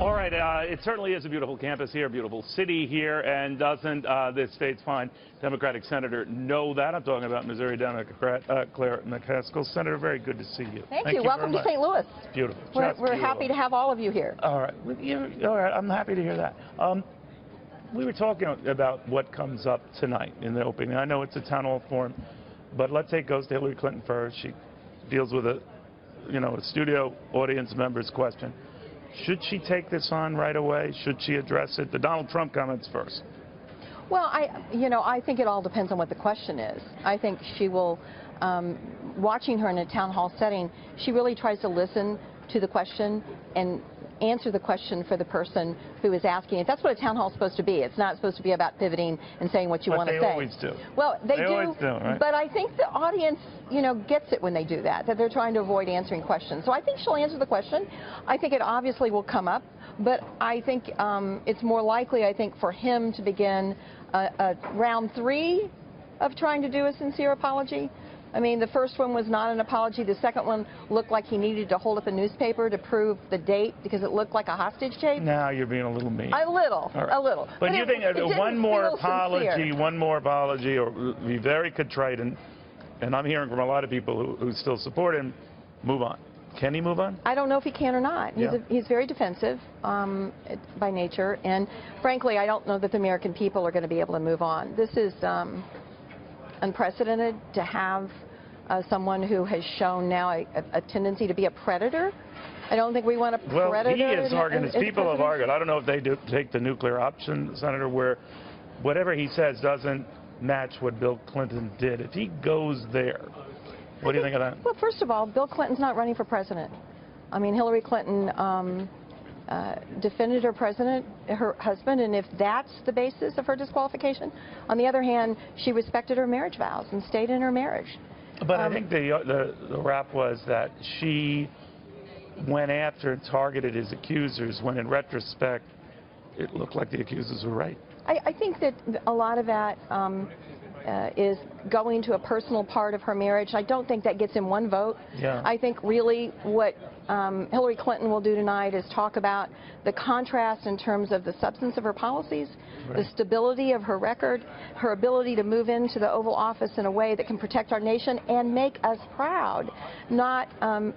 All right, it certainly is a beautiful campus here, beautiful city here, and doesn't this state's fine Democratic senator know that? I'm talking about Missouri Democrat Sen McCaskill. Senator, very good to see you. Thank you. Welcome to St. Louis. It's beautiful. We're happy to have all of you here. All right. All right, I'm happy to hear that. We were talking about what comes up tonight in the opening. I know it's a town hall forum, but let's say it goes to Hillary Clinton first. She deals with a studio audience member's question. Should she take this on right away? Should she address it? The Donald Trump comments first. Well, I think it all depends on what the question is. I think she will, watching her in a town hall setting, she really tries to listen to the question and answer the question for the person who is asking it. That's what a town hall is supposed to be. It's not supposed to be about pivoting and saying what you want to say. They always do. Well, they do, always do, right? But I think the audience, gets it when they do that they're trying to avoid answering questions. So I think she'll answer the question. I think it obviously will come up, but I think it's more likely, for him to begin round 3 of trying to do a sincere apology. I mean, the first one was not an apology. The second one looked like he needed to hold up a newspaper to prove the date because it looked like a hostage tape. Now you're being a little mean. A little. But you think one more apology, or be very contrite, and I'm hearing from a lot of people who still support him, move on. Can he move on? I don't know if he can or not. He's very defensive by nature, and frankly, I don't know that the American people are going to be able to move on. This is unprecedented to have someone who has shown now a tendency to be a predator. I don't think we want a predator. Well, he is arguing, his people have argued. I don't know if they do take the nuclear option, Senator, where whatever he says doesn't match what Bill Clinton did. If he goes there, what do you think of that? Well, first of all, Bill Clinton's not running for president. I mean, Hillary Clinton defended her husband, and if that's the basis of her disqualification. On the other hand, she respected her marriage vows and stayed in her marriage. But I think the rap was that she went after and targeted his accusers when, in retrospect, it looked like the accusers were right. I think that a lot of that is going to a personal part of her marriage. I don't think that gets in one vote. Yeah. I think really what Hillary Clinton will do tonight is talk about the contrast in terms of the substance of her policies, the stability of her record, her ability to move into the Oval Office in a way that can protect our nation and make us proud, not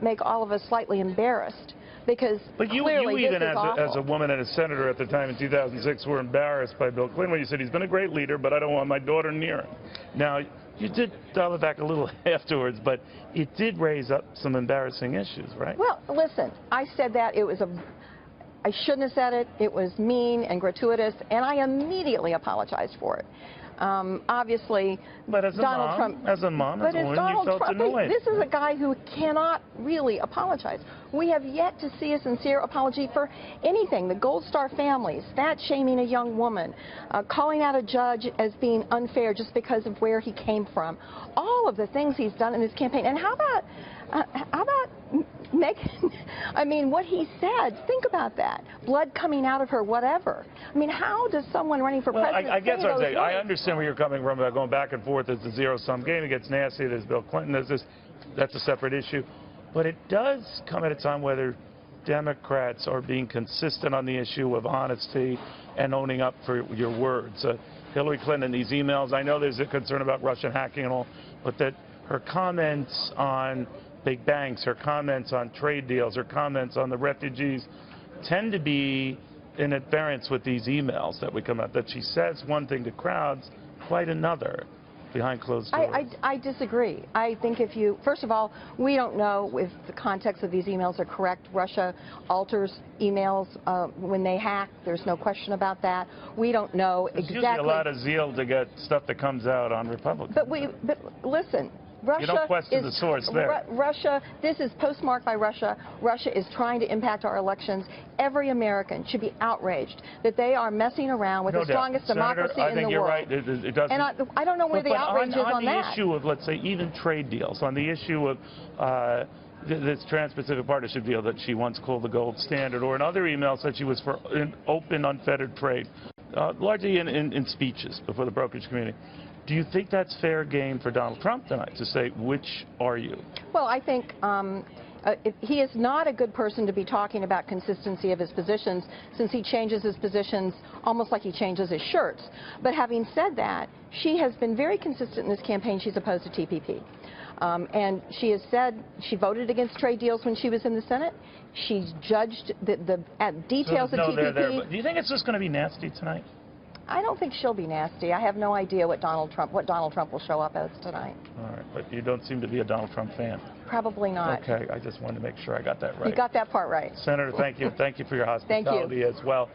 make all of us slightly embarrassed. Because but you even as a woman and a senator at the time in 2006 were embarrassed by Bill Clinton when you said he's been a great leader, but I don't want my daughter near him. Now, you did dial it back a little afterwards, but it did raise up some embarrassing issues, right? Well, listen, I said that. I shouldn't have said it. It was mean and gratuitous, and I immediately apologized for it. Obviously, but as Donald Trump, as a mom, but as a woman, you felt annoyed. This is a guy who cannot really apologize. We have yet to see a sincere apology for anything. The Gold Star families, fat shaming a young woman, calling out a judge as being unfair just because of where he came from. All of the things he's done in his campaign. And how about Megan? I mean, what he said, think about that. Blood coming out of her, whatever. I mean, how does someone running for president I guess say those saying, I words? understand where you're coming from about going back and forth. It's a zero-sum game. It gets nasty. There's Bill Clinton. There's this. That's a separate issue. But it does come at a time whether Democrats are being consistent on the issue of honesty and owning up for your words. Hillary Clinton, these emails, I know there's a concern about Russian hacking and all, but that her comments on big banks, her comments on trade deals, her comments on the refugees tend to be in adherence with these emails that we come out, that she says one thing to crowds, quite another behind closed doors. I disagree. I think first of all, we don't know if the context of these emails are correct. Russia alters emails when they hack. There's no question about that. We don't know exactly. There's usually a lot of zeal to get stuff that comes out on Republicans. But listen. Russia you don't question the source there. Russia, this is postmarked by Russia. Russia is trying to impact our elections. Every American should be outraged that they are messing around with the strongest democracy in the world. I think you're right. It doesn't. And I don't know where the outrage is on that. On the issue of, let's say, even trade deals, on the issue of this Trans-Pacific Partnership deal that she once called the gold standard, or in other emails that she was for open, unfettered trade, largely in speeches before the brokerage community. Do you think that's fair game for Donald Trump tonight to say, which are you? Well, I think He is not a good person to be talking about consistency of his positions, since he changes his positions almost like he changes his shirts. But having said that, she has been very consistent in this campaign. She's opposed to TPP. And she has said she voted against trade deals when she was in the Senate. She's judged the details of TPP. But do you think it's just going to be nasty tonight? I don't think she'll be nasty. I have no idea what Donald Trump will show up as tonight. All right, but you don't seem to be a Donald Trump fan. Probably not. Okay, I just wanted to make sure I got that right. You got that part right. Senator, thank you. Thank you for your hospitality as well.